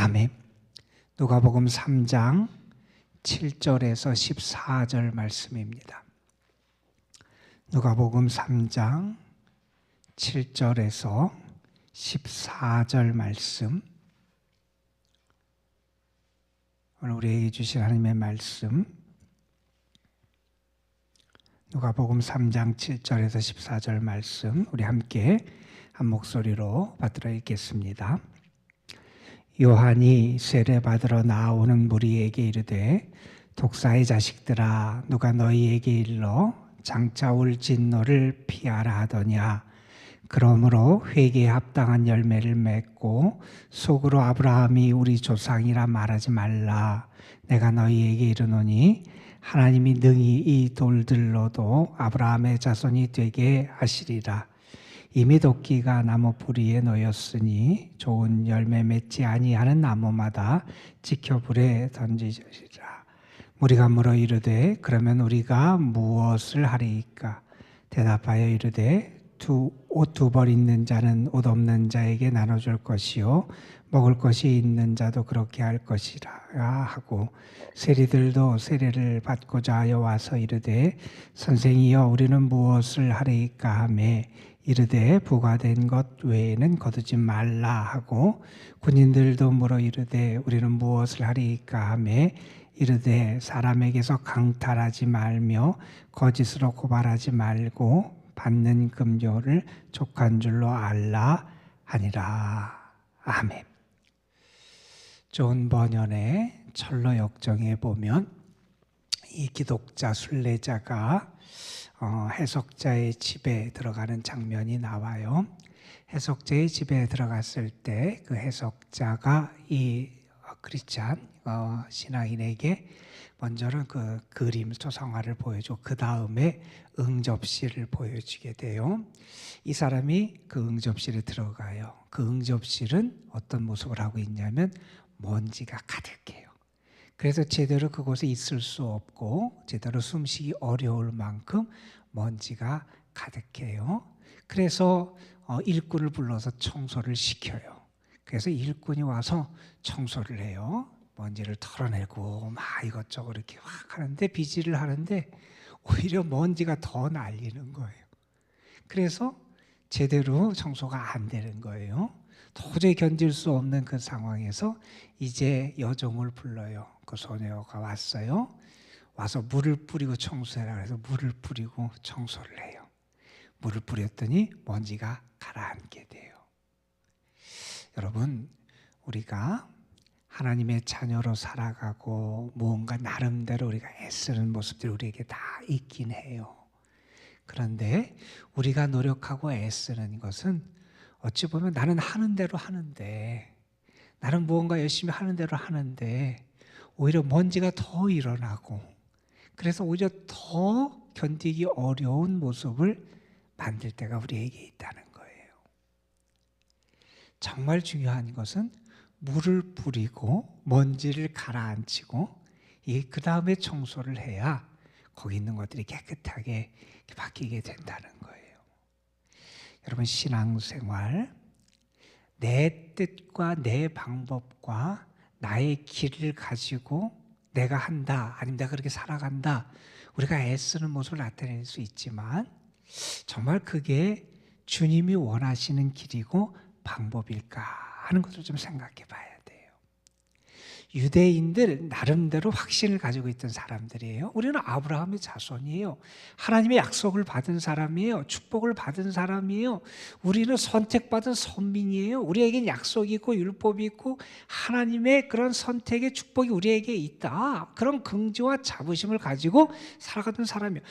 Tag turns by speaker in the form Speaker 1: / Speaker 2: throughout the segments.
Speaker 1: 아멘. 누가복음 3장 7절에서 14절 말씀입니다. 누가복음 3장 7절에서 14절 말씀, 오늘 우리에게 주신 하나님의 말씀, 누가복음 3장 7절에서 14절 말씀, 우리 함께 한 목소리로 받들어 읽겠습니다. 요한이 세례받으러 나오는 무리에게 이르되, 독사의 자식들아, 누가 너희에게 일러 장차 올 진노를 피하라 하더냐. 그러므로 회개에 합당한 열매를 맺고 속으로 아브라함이 우리 조상이라 말하지 말라. 내가 너희에게 이르노니 하나님이 능히 이 돌들로도 아브라함의 자손이 되게 하시리라. 이미 도끼가 나무 뿌리에 놓였으니 좋은 열매 맺지 아니하는 나무마다 지켜 불에 던지시리라. 무리가 물어 이르되, 그러면 우리가 무엇을 하리이까? 대답하여 이르되, 옷 두 벌 있는 자는 옷 없는 자에게 나눠줄 것이요 먹을 것이 있는 자도 그렇게 할 것이라 하고, 세리들도 세례를 받고자 하여 와서 이르되, 선생이여 우리는 무엇을 하리이까 하매 이르되, 부과된 것 외에는 거두지 말라 하고, 군인들도 물어 이르되 우리는 무엇을 하리이까 하매 이르되, 사람에게서 강탈하지 말며 거짓으로 고발하지 말고 받는 금료를 족한 줄로 알라 하니라. 아멘. 존 버년의 철로 역정에 보면 이 기독자 순례자가 해석자의 집에 들어가는 장면이 나와요. 해석자의 집에 들어갔을 때 그 해석자가 이 크리스찬 신앙인에게 먼저는 그 그림 초상화를 보여주고 그 다음에 응접실을 보여주게 돼요. 이 사람이 그 응접실에 들어가요. 그 응접실은 어떤 모습을 하고 있냐면 먼지가 가득해요. 그래서 제대로 그곳에 있을 수 없고 제대로 숨쉬기 어려울 만큼 먼지가 가득해요. 그래서 일꾼을 불러서 청소를 시켜요. 그래서 일꾼이 와서 청소를 해요. 먼지를 털어내고 막 이것저것 이렇게 확 하는데, 비질을 하는데 오히려 먼지가 더 날리는 거예요. 그래서 제대로 청소가 안 되는 거예요. 도저히 견딜 수 없는 그 상황에서 이제 여종을 불러요. 그 소녀가 왔어요. 와서 물을 뿌리고 청소해라 그래서 물을 뿌리고 청소를 해요. 물을 뿌렸더니 먼지가 가라앉게 돼요. 여러분, 우리가 하나님의 자녀로 살아가고 무언가 나름대로 우리가 애쓰는 모습들이 우리에게 다 있긴 해요. 그런데 우리가 노력하고 애쓰는 것은 어찌 보면 나는 하는 대로 하는데, 나는 무언가 열심히 하는 대로 하는데 오히려 먼지가 더 일어나고, 그래서 오히려 더 견디기 어려운 모습을 만들 때가 우리에게 있다는 거예요. 정말 중요한 것은 물을 뿌리고 먼지를 가라앉히고 그 다음에 청소를 해야 거기 있는 것들이 깨끗하게 바뀌게 된다는 거예요. 여러분, 신앙생활, 내 뜻과 내 방법과 나의 길을 가지고 내가 한다, 아니면 내가 그렇게 살아간다, 우리가 애쓰는 모습을 나타낼 수 있지만 정말 그게 주님이 원하시는 길이고 방법일까 하는 것을 좀 생각해 봐야 돼요. 유대인들 나름대로 확신을 가지고 있던 사람들이에요. 우리는 아브라함의 자손이에요. 하나님의 약속을 받은 사람이에요. 축복을 받은 사람이에요. 우리는 선택받은 선민이에요. 우리에겐 약속이 있고 율법이 있고 하나님의 그런 선택의 축복이 우리에게 있다. 그런 긍지와 자부심을 가지고 살아가던 사람이에요.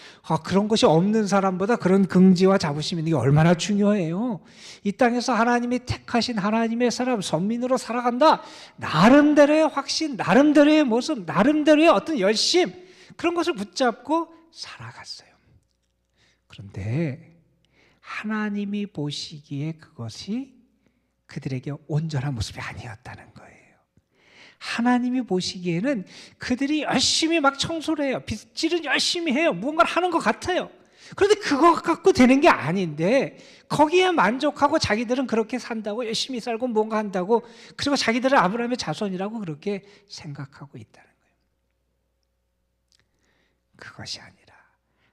Speaker 1: 그런 것이 없는 사람보다 그런 긍지와 자부심 있는 게 얼마나 중요해요. 이 땅에서 하나님이 택하신 하나님의 사람, 선민으로 살아간다. 나름대로의 확신, 나름대로의 모습, 나름대로의 어떤 열심, 그런 것을 붙잡고 살아갔어요. 그런데 하나님이 보시기에 그것이 그들에게 온전한 모습이 아니었다는 거예요. 하나님이 보시기에는 그들이 열심히 막 청소를 해요. 빗질은 열심히 해요. 무언가를 하는 것 같아요. 그런데 그거 갖고 되는 게 아닌데 거기에 만족하고 자기들은 그렇게 산다고, 열심히 살고 뭔가 한다고, 그리고 자기들은 아브라함의 자손이라고 그렇게 생각하고 있다는 거예요. 그것이 아니라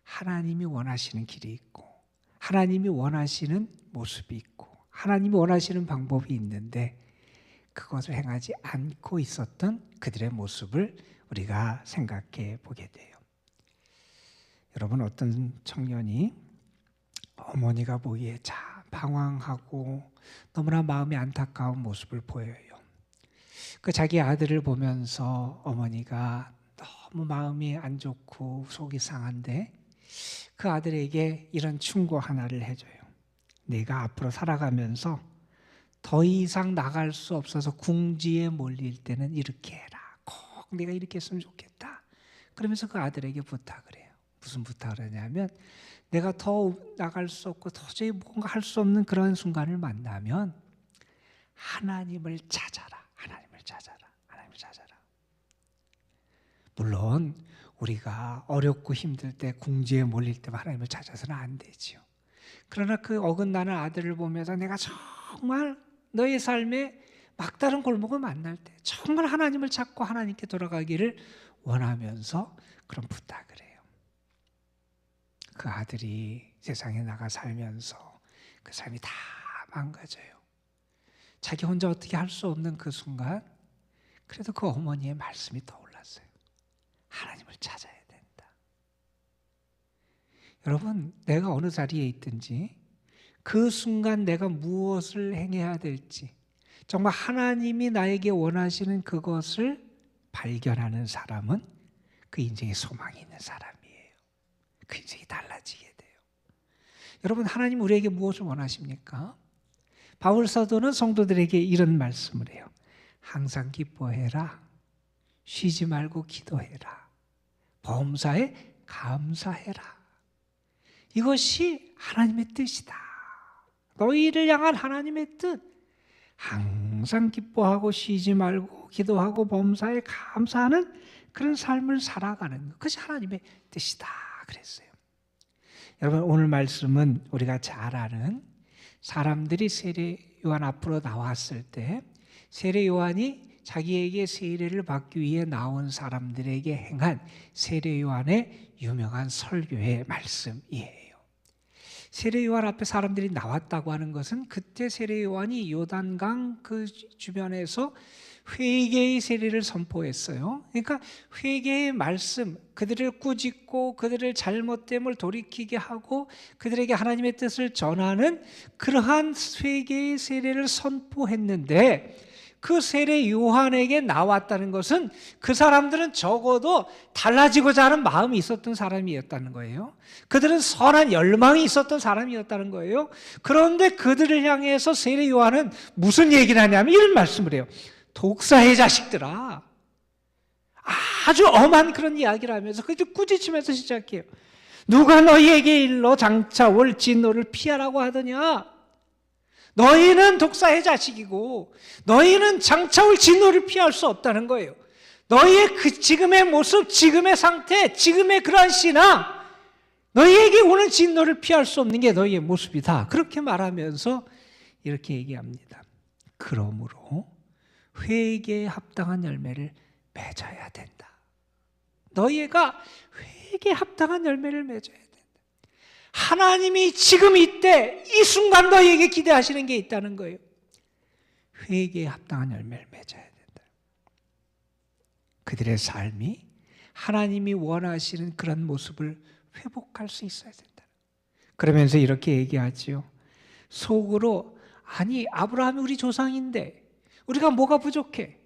Speaker 1: 하나님이 원하시는 길이 있고 하나님이 원하시는 모습이 있고 하나님이 원하시는 방법이 있는데 그것을 행하지 않고 있었던 그들의 모습을 우리가 생각해 보게 돼요. 여러분, 어떤 청년이 어머니가 보기에 참 방황하고 너무나 마음이 안타까운 모습을 보여요. 그 자기 아들을 보면서 어머니가 너무 마음이 안 좋고 속이 상한데 그 아들에게 이런 충고 하나를 해줘요. 내가 앞으로 살아가면서 더 이상 나갈 수 없어서 궁지에 몰릴 때는 이렇게 해라. 꼭 내가 이렇게 했으면 좋겠다. 그러면서 그 아들에게 부탁을 해요. 무슨 부탁을 하냐면 내가 더 나갈 수 없고 도저히 뭔가 할 수 없는 그런 순간을 만나면 하나님을 찾아라. 하나님을 찾아라. 하나님을 찾아라. 물론 우리가 어렵고 힘들 때 궁지에 몰릴 때 하나님을 찾아서는 안 되지요. 그러나 그 어긋나는 아들을 보면서 내가 정말 너의 삶에 막다른 골목을 만날 때 정말 하나님을 찾고 하나님께 돌아가기를 원하면서 그런 부탁을 해요. 그 아들이 세상에 나가 살면서 그 삶이 다 망가져요. 자기 혼자 어떻게 할 수 없는 그 순간 그래도 그 어머니의 말씀이 떠올랐어요. 하나님을 찾아야 된다. 여러분, 내가 어느 자리에 있든지 그 순간 내가 무엇을 행해야 될지 정말 하나님이 나에게 원하시는 그것을 발견하는 사람은 그 인생에 소망이 있는 사람이에요. 그 인생이 달라지게 돼요. 여러분, 하나님 우리에게 무엇을 원하십니까? 바울 사도는 성도들에게 이런 말씀을 해요. 항상 기뻐해라. 쉬지 말고 기도해라. 범사에 감사해라. 이것이 하나님의 뜻이다. 너희를 향한 하나님의 뜻. 항상 기뻐하고 쉬지 말고 기도하고 범사에 감사하는 그런 삶을 살아가는 것. 그것이 하나님의 뜻이다 그랬어요. 여러분, 오늘 말씀은 우리가 잘 아는 사람들이 세례 요한 앞으로 나왔을 때 세례 요한이 자기에게 세례를 받기 위해 나온 사람들에게 행한 세례 요한의 유명한 설교의 말씀이에요. 세례 요한 앞에 사람들이 나왔다고 하는 것은 그때 세례 요한이 요단강 그 주변에서 회개의 세례를 선포했어요. 그러니까 회개의 말씀, 그들을 꾸짖고 그들을 잘못됨을 돌이키게 하고 그들에게 하나님의 뜻을 전하는 그러한 회개의 세례를 선포했는데 그 세례 요한에게 나왔다는 것은 그 사람들은 적어도 달라지고자 하는 마음이 있었던 사람이었다는 거예요. 그들은 선한 열망이 있었던 사람이었다는 거예요. 그런데 그들을 향해서 세례 요한은 무슨 얘기를 하냐면 이런 말씀을 해요. 독사의 자식들아. 아주 엄한 그런 이야기를 하면서 그들 꾸짖으면서 시작해요. 누가 너희에게 일러 장차 올 진노를 피하라고 하더냐? 너희는 독사의 자식이고 너희는 장차 올 진노를 피할 수 없다는 거예요. 너희의 그 지금의 모습, 지금의 상태, 지금의 그러한 신앙, 너희에게 오는 진노를 피할 수 없는 게 너희의 모습이다. 그렇게 말하면서 이렇게 얘기합니다. 그러므로 회개에 합당한 열매를 맺어야 된다. 너희가 회개에 합당한 열매를 맺어야 된다. 하나님이 지금 이때 이 순간 너희에게 기대하시는 게 있다는 거예요. 회개에 합당한 열매를 맺어야 된다. 그들의 삶이 하나님이 원하시는 그런 모습을 회복할 수 있어야 된다. 그러면서 이렇게 얘기하지요. 속으로 아니 아브라함이 우리 조상인데 우리가 뭐가 부족해?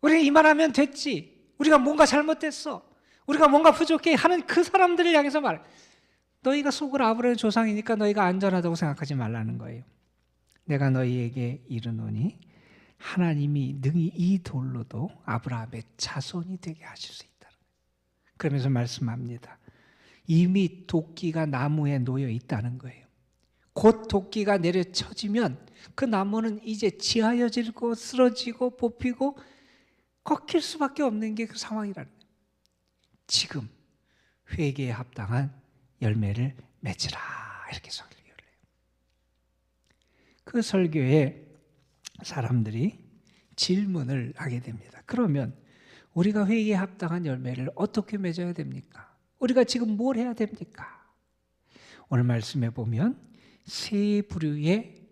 Speaker 1: 우리가 이만하면 됐지. 우리가 뭔가 잘못됐어. 우리가 뭔가 부족해 하는 그 사람들을 향해서 말해. 너희가 속으로 아브라함의 조상이니까 너희가 안전하다고 생각하지 말라는 거예요. 내가 너희에게 이르노니 하나님이 능히 이 돌로도 아브라함의 자손이 되게 하실 수 있다. 그러면서 말씀합니다. 이미 도끼가 나무에 놓여 있다는 거예요. 곧 도끼가 내려쳐지면 그 나무는 이제 지하여지고 쓰러지고 뽑히고 꺾일 수밖에 없는 게 그 상황이라는 거예요. 지금 회개에 합당한 열매를 맺으라 이렇게 설교를 해요. 그 설교에 사람들이 질문을 하게 됩니다. 그러면 우리가 회개에 합당한 열매를 어떻게 맺어야 됩니까? 우리가 지금 뭘 해야 됩니까? 오늘 말씀에 보면 세 부류의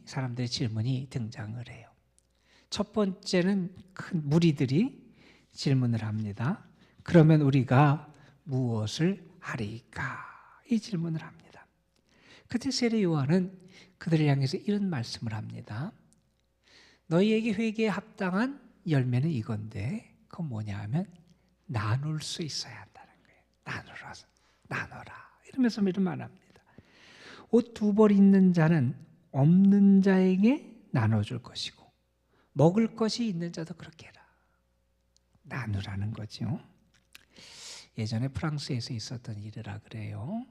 Speaker 1: 사람들의 질문이 등장을 해요. 첫 번째는 큰 무리들이 질문을 합니다. 그러면 우리가 무엇을 하리까? 이 질문을 합니다. 그때 세례 요한은 그들을 향해서 이런 말씀을 합니다. 너희에게 회개에 합당한 열매는 이건데 그건 뭐냐 하면 나눌 수 있어야 한다는 거예요. 나눠라. 이러면서 이런 말을 합니다. 옷 2벌 있는 자는 없는 자에게 나눠줄 것이고 먹을 것이 있는 자도 그렇게 해라. 나누라는 거죠. 예전에 프랑스에서 있었던 일이라 그래요.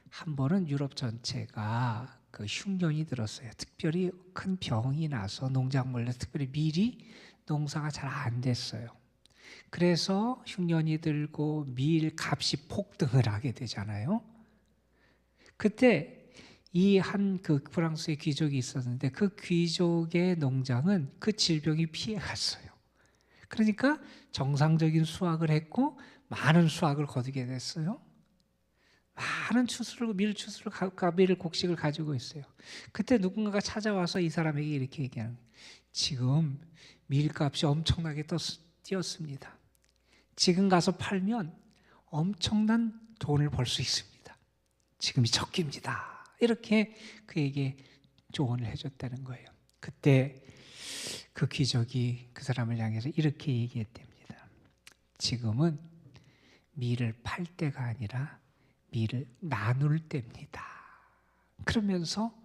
Speaker 1: 한 번은 유럽 전체가 그 흉년이 들었어요. 특별히 큰 병이 나서 농작물에 특별히 밀이 농사가 잘 안 됐어요. 그래서 흉년이 들고 밀 값이 폭등을 하게 되잖아요. 그때 이 그 프랑스의 귀족이 있었는데 그 귀족의 농장은 그 질병이 피해갔어요. 그러니까 정상적인 수확을 했고 많은 수확을 거두게 됐어요. 많은 밀 곡식을 가지고 있어요. 그때 누군가가 찾아와서 이 사람에게 이렇게 얘기하는 거예요. 지금 밀값이 엄청나게 뛰었습니다. 지금 가서 팔면 엄청난 돈을 벌 수 있습니다. 지금이 적기입니다. 이렇게 그에게 조언을 해줬다는 거예요. 그때 그 귀족이 그 사람을 향해서 이렇게 얘기했답니다. 지금은 밀을 팔 때가 아니라 밀을 나눌 때입니다. 그러면서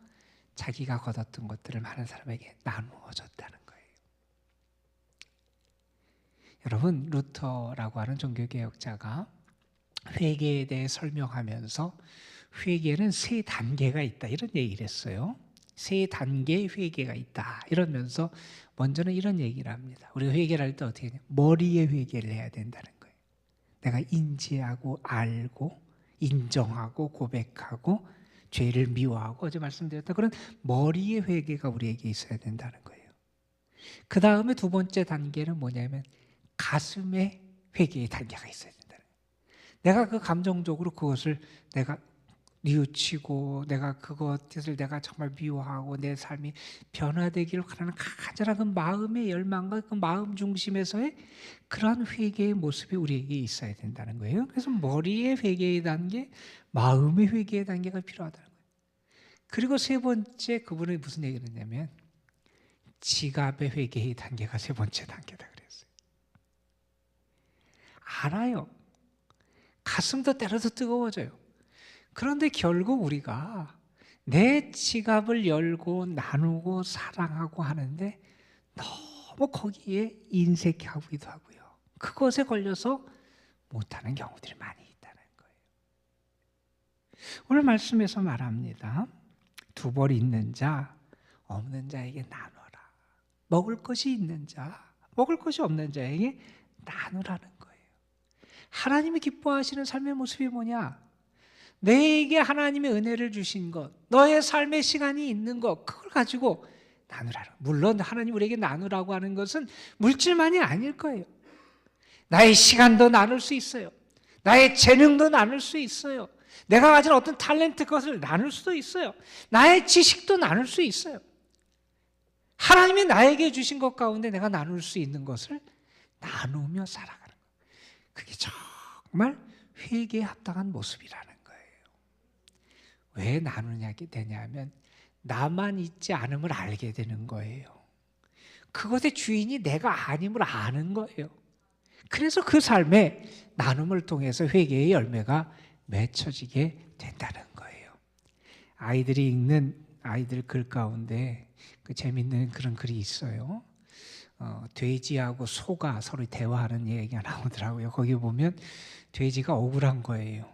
Speaker 1: 자기가 거뒀던 것들을 많은 사람에게 나누어 줬다는 거예요. 여러분, 루터라고 하는 종교개혁자가 회개에 대해 설명하면서 회개는 3단계가 있다 이런 얘기를 했어요. 3단계의 회개가 있다 이러면서 먼저는 이런 얘기를 합니다. 우리가 회개를 할 때 어떻게 해야 머리에 회개를 해야 된다는 거예요. 내가 인지하고 알고 인정하고 고백하고 죄를 미워하고 어제 말씀드렸던 그런 머리의 회개가 우리에게 있어야 된다는 거예요. 그 다음에 2번째 단계는 뭐냐면 가슴의 회개의 단계가 있어야 된다는 거예요. 내가 그 감정적으로 그것을 내가 뉘우치고 내가 그것을 내가 정말 미워하고 내 삶이 변화되기를 바라는 간절한 그 마음의 열망과 그 마음 중심에서의 그러한 회개의 모습이 우리에게 있어야 된다는 거예요. 그래서 머리의 회개의 단계, 마음의 회개의 단계가 필요하다는 거예요. 그리고 3번째 그분이 무슨 얘기를 했냐면 지갑의 회개의 단계가 3번째 단계다 그랬어요. 알아요. 가슴도 때려도 뜨거워져요. 그런데 결국 우리가 내 지갑을 열고 나누고 사랑하고 하는데 너무 거기에 인색하기도 하고요. 그것에 걸려서 못하는 경우들이 많이 있다는 거예요. 오늘 말씀에서 말합니다. 2벌 있는 자, 없는 자에게 나눠라. 먹을 것이 있는 자, 먹을 것이 없는 자에게 나누라는 거예요. 하나님이 기뻐하시는 삶의 모습이 뭐냐? 내게 하나님의 은혜를 주신 것, 너의 삶의 시간이 있는 것, 그걸 가지고 나누라는. 물론 하나님 우리에게 나누라고 하는 것은 물질만이 아닐 거예요. 나의 시간도 나눌 수 있어요. 나의 재능도 나눌 수 있어요. 내가 가진 어떤 탤런트 것을 나눌 수도 있어요. 나의 지식도 나눌 수 있어요. 하나님이 나에게 주신 것 가운데 내가 나눌 수 있는 것을 나누며 살아가는 거예요. 그게 정말 회개에 합당한 모습이라는 거예요. 왜 나누냐 되냐면 나만 있지 않음을 알게 되는 거예요. 그것의 주인이 내가 아님을 아는 거예요. 그래서 그 삶에 나눔을 통해서 회개의 열매가 맺혀지게 된다는 거예요. 아이들이 읽는 아이들 글 가운데 그 재밌는 그런 글이 있어요. 돼지하고 소가 서로 대화하는 얘기가 나오더라고요. 거기 보면 돼지가 억울한 거예요.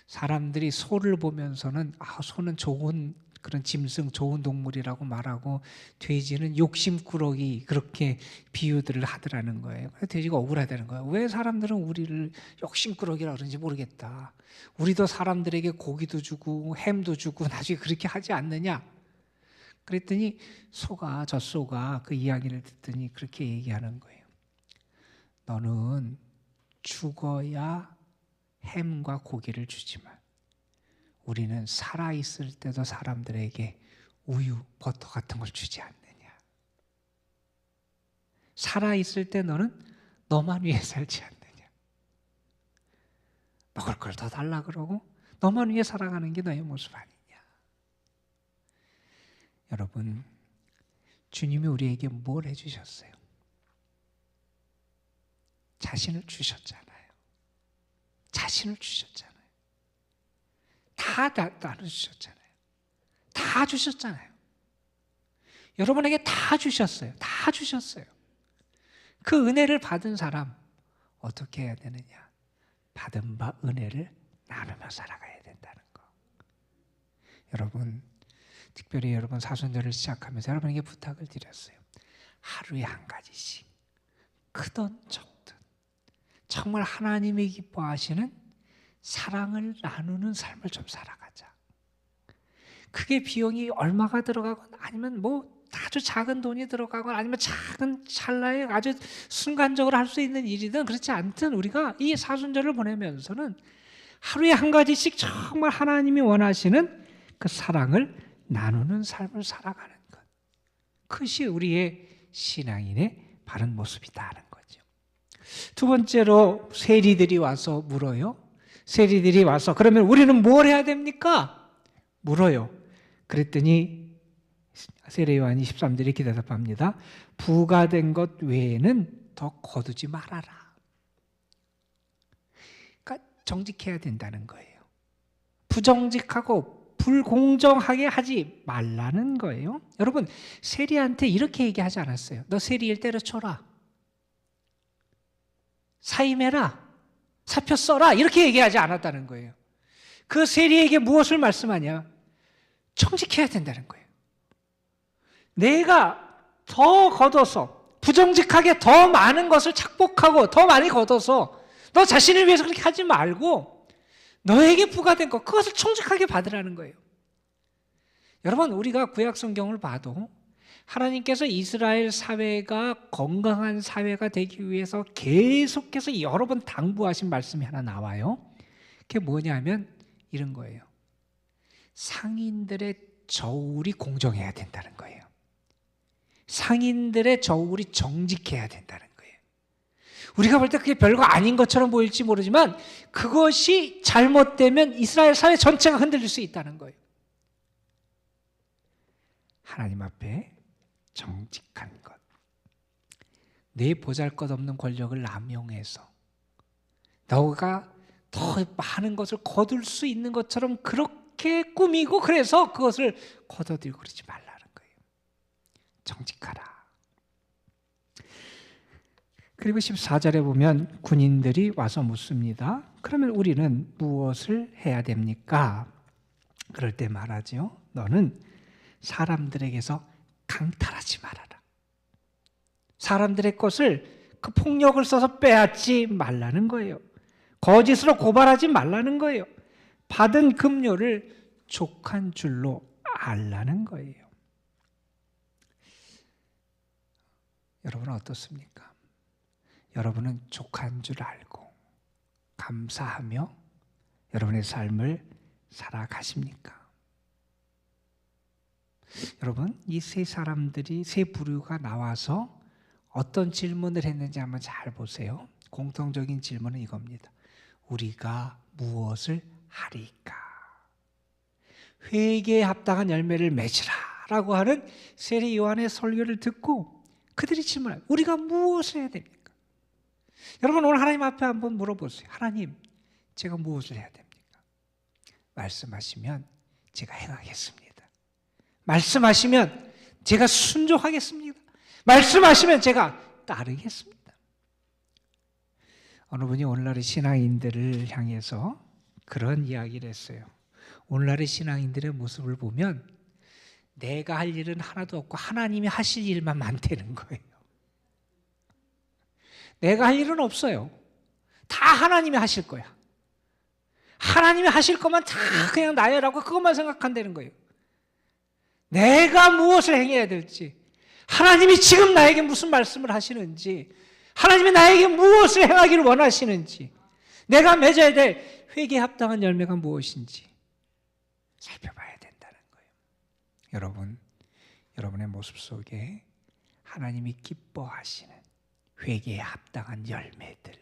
Speaker 1: 사람들이 소를 보면서는 소는 좋은 그런 짐승 좋은 동물이라고 말하고 돼지는 욕심꾸러기 그렇게 비유들을 하더라는 거예요. 돼지가 억울하다는 거예요. 왜 사람들은 우리를 욕심꾸러기라 그런지 모르겠다. 우리도 사람들에게 고기도 주고 햄도 주고 나중에 그렇게 하지 않느냐. 그랬더니 젖소가 그 이야기를 듣더니 그렇게 얘기하는 거예요. 너는 죽어야 햄과 고기를 주지만 우리는 살아있을 때도 사람들에게 우유, 버터 같은 걸 주지 않느냐. 살아있을 때 너는 너만 위해 살지 않느냐. 먹을 걸 더 달라 그러고 너만 위해 살아가는 게 너의 모습 아니냐. 여러분, 주님이 우리에게 뭘 해주셨어요? 자신을 주셨잖아요. 자신을 주셨잖아요. 다 나눠주셨잖아요. 다 주셨잖아요. 여러분에게 다 주셨어요. 다 주셨어요. 그 은혜를 받은 사람 어떻게 해야 되느냐? 받은 바 은혜를 나누며 살아가야 된다는 거. 여러분, 특별히 여러분 사순절을 시작하면서 여러분에게 부탁을 드렸어요. 하루에 한 가지씩 크든 적든 정말 하나님이 기뻐하시는 사랑을 나누는 삶을 좀 살아가자. 그게 비용이 얼마가 들어가건 아니면 뭐 아주 작은 돈이 들어가건 아니면 작은 찰나에 아주 순간적으로 할 수 있는 일이든 그렇지 않든 우리가 이 사순절을 보내면서는 하루에 한 가지씩 정말 하나님이 원하시는 그 사랑을 나누는 삶을 살아가는 것. 그것이 우리의 신앙인의 바른 모습이다 하는 거죠. 두 번째로 세리들이 와서 물어요. 세리들이 와서 그러면 우리는 뭘 해야 됩니까? 물어요. 그랬더니 세례 요한이 13절에 이렇게 대답합니다. 부가된 것 외에는 더 거두지 말아라. 그러니까 정직해야 된다는 거예요. 부정직하고 불공정하게 하지 말라는 거예요. 여러분, 세리한테 이렇게 얘기하지 않았어요. 너 세리일 때려쳐라. 사임해라. 사표 써라. 이렇게 얘기하지 않았다는 거예요. 그 세리에게 무엇을 말씀하냐? 정직해야 된다는 거예요. 내가 더 걷어서 부정직하게 더 많은 것을 착복하고 더 많이 걷어서 너 자신을 위해서 그렇게 하지 말고 너에게 부과된 것 그것을 정직하게 받으라는 거예요. 여러분, 우리가 구약 성경을 봐도 하나님께서 이스라엘 사회가 건강한 사회가 되기 위해서 계속해서 여러 번 당부하신 말씀이 하나 나와요. 그게 뭐냐면 이런 거예요. 상인들의 저울이 공정해야 된다는 거예요. 상인들의 저울이 정직해야 된다는 거예요. 우리가 볼 때 그게 별거 아닌 것처럼 보일지 모르지만 그것이 잘못되면 이스라엘 사회 전체가 흔들릴 수 있다는 거예요. 하나님 앞에 정직한 것, 내 보잘것없는 권력을 남용해서 너가 더 많은 것을 거둘 수 있는 것처럼 그렇게 꾸미고 그래서 그것을 거둬들고 그러지 말라는 거예요. 정직하라. 그리고 14절에 보면 군인들이 와서 묻습니다. 그러면 우리는 무엇을 해야 됩니까? 그럴 때 말하죠. 너는 사람들에게서 강탈하지 말아라. 사람들의 것을 그 폭력을 써서 빼앗지 말라는 거예요. 거짓으로 고발하지 말라는 거예요. 받은 급료를 족한 줄로 알라는 거예요. 여러분은 어떻습니까? 여러분은 족한 줄 알고 감사하며 여러분의 삶을 살아가십니까? 여러분, 이 세 사람들이 세 부류가 나와서 어떤 질문을 했는지 한번 잘 보세요. 공통적인 질문은 이겁니다. 우리가 무엇을 하리까? 회개에 합당한 열매를 맺으라 라고 하는 세례 요한의 설교를 듣고 그들이 질문해요. 우리가 무엇을 해야 됩니까? 여러분, 오늘 하나님 앞에 한번 물어보세요. 하나님, 제가 무엇을 해야 됩니까? 말씀하시면 제가 행하겠습니다. 말씀하시면 제가 순종하겠습니다. 말씀하시면 제가 따르겠습니다. 어느 분이 오늘날의 신앙인들을 향해서 그런 이야기를 했어요. 오늘날의 신앙인들의 모습을 보면 내가 할 일은 하나도 없고 하나님이 하실 일만 많다는 거예요. 내가 할 일은 없어요. 다 하나님이 하실 거야. 하나님이 하실 것만 다 그냥 나열하고 그것만 생각한다는 거예요. 내가 무엇을 행해야 될지, 하나님이 지금 나에게 무슨 말씀을 하시는지, 하나님이 나에게 무엇을 행하기를 원하시는지, 내가 맺어야 될 회개에 합당한 열매가 무엇인지 살펴봐야 된다는 거예요. 여러분, 여러분의 모습 속에 하나님이 기뻐하시는 회개에 합당한 열매들,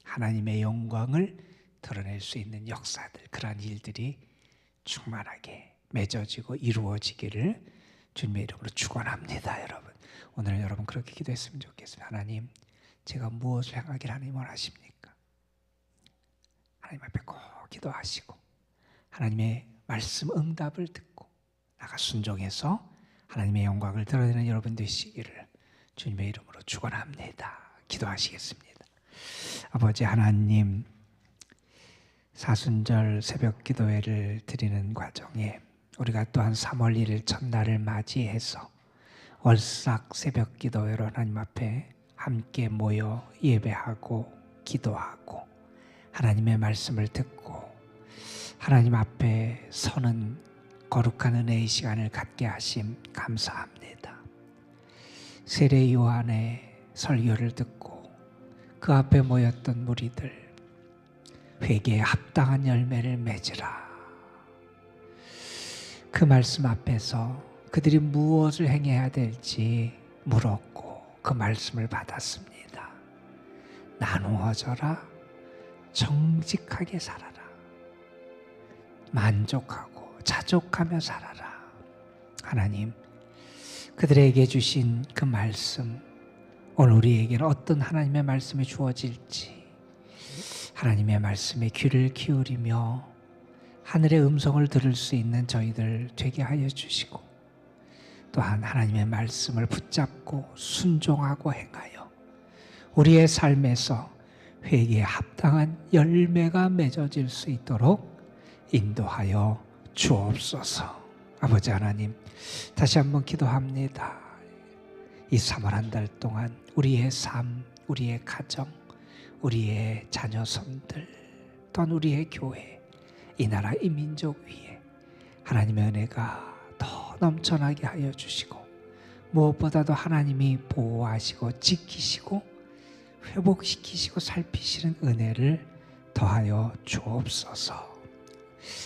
Speaker 1: 하나님의 영광을 드러낼 수 있는 역사들, 그러한 일들이 충만하게 맺어지고 이루어지기를 주님의 이름으로 축원합니다. 여러분, 오늘 여러분 그렇게 기도했으면 좋겠습니다. 하나님, 제가 무엇을 행하기를 하나님 원하십니까? 하나님 앞에 꼭 기도하시고 하나님의 말씀 응답을 듣고 나가 순종해서 하나님의 영광을 드러내는 여러분 되시기를 주님의 이름으로 축원합니다. 기도하시겠습니다. 아버지 하나님, 사순절 새벽 기도회를 드리는 과정에 우리가 또한 3월 1일 첫날을 맞이해서 월삭 새벽 기도회로 하나님 앞에 함께 모여 예배하고 기도하고 하나님의 말씀을 듣고 하나님 앞에 서는 거룩한 은혜의 시간을 갖게 하심 감사합니다. 세례 요한의 설교를 듣고 그 앞에 모였던 무리들, 회개에 합당한 열매를 맺으라. 그 말씀 앞에서 그들이 무엇을 행해야 될지 물었고 그 말씀을 받았습니다. 나누어져라, 정직하게 살아라, 만족하고 자족하며 살아라. 하나님, 그들에게 주신 그 말씀, 오늘 우리에게는 어떤 하나님의 말씀이 주어질지 하나님의 말씀에 귀를 기울이며 하늘의 음성을 들을 수 있는 저희들 되게 하여 주시고, 또한 하나님의 말씀을 붙잡고 순종하고 행하여 우리의 삶에서 회개에 합당한 열매가 맺어질 수 있도록 인도하여 주옵소서. 아버지 하나님, 다시 한번 기도합니다. 이 3월 한 달 동안 우리의 삶, 우리의 가정, 우리의 자녀손들, 또한 우리의 교회, 이 나라 이 민족 위에 하나님의 은혜가 더 넘쳐나게 하여 주시고, 무엇보다도 하나님이 보호하시고 지키시고 회복시키시고 살피시는 은혜를 더하여 주옵소서.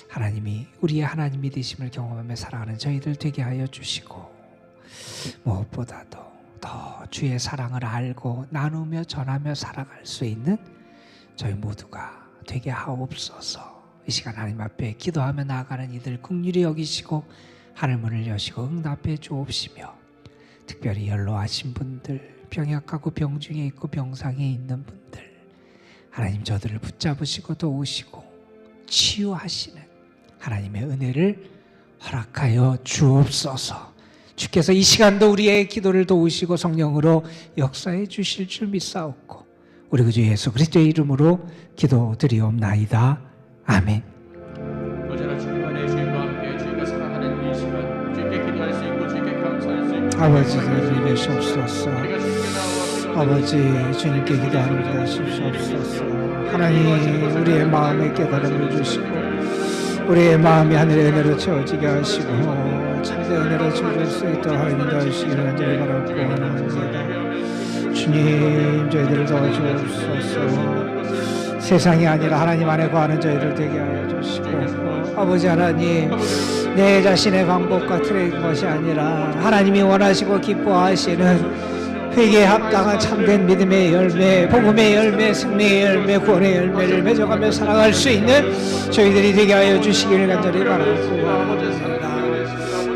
Speaker 1: 하나님이 우리의 하나님이 되심을 경험하며 살아가는 저희들 되게 하여 주시고, 무엇보다도 더 주의 사랑을 알고 나누며 전하며 살아갈 수 있는 저희 모두가 되게 하옵소서. 이 시간 하나님 앞에 기도하며 나아가는 이들 긍휼히 여기시고 하늘문을 여시고 응답해 주옵시며, 특별히 연로하신 분들, 병약하고 병중에 있고 병상에 있는 분들, 하나님 저들을 붙잡으시고 도우시고 치유하시는 하나님의 은혜를 허락하여 주옵소서. 주께서 이 시간도 우리의 기도를 도우시고 성령으로 역사해 주실 줄 믿사옵고 우리 구주 예수 그리스도의 이름으로 기도드리옵나이다. 아멘.
Speaker 2: 언제나 주님 안에 주님과 함께 주님과 사랑하는 이 시간, 주님께 기도할 수 있고 주님께 감사할 수 있고,
Speaker 1: 아버지 주님 되시옵소서. 아버지 주님께 기도하는 자 되시옵소서. 하나님, 우리의 마음에 깨달음을 주시고 우리의 마음이 하늘의 은혜로 채워지게 하시고 참된 은혜로 채워질 수 있도록 하나님 도와주시기를 간절히 바라고 원합니다. 주님, 저희들을 도와주옵소서. 세상이 아니라 하나님 안에 거하는 저희들 되게 하여 주시고, 아버지 하나님, 내 자신의 방법과 틀의 것이 아니라 하나님이 원하시고 기뻐하시는 회개에 합당한 참된 믿음의 열매, 복음의 열매, 승리의 열매, 구원의 열매를 맺어가며 살아갈 수 있는 저희들이 되게 하여 주시기를 간절히 바라고 원합니다.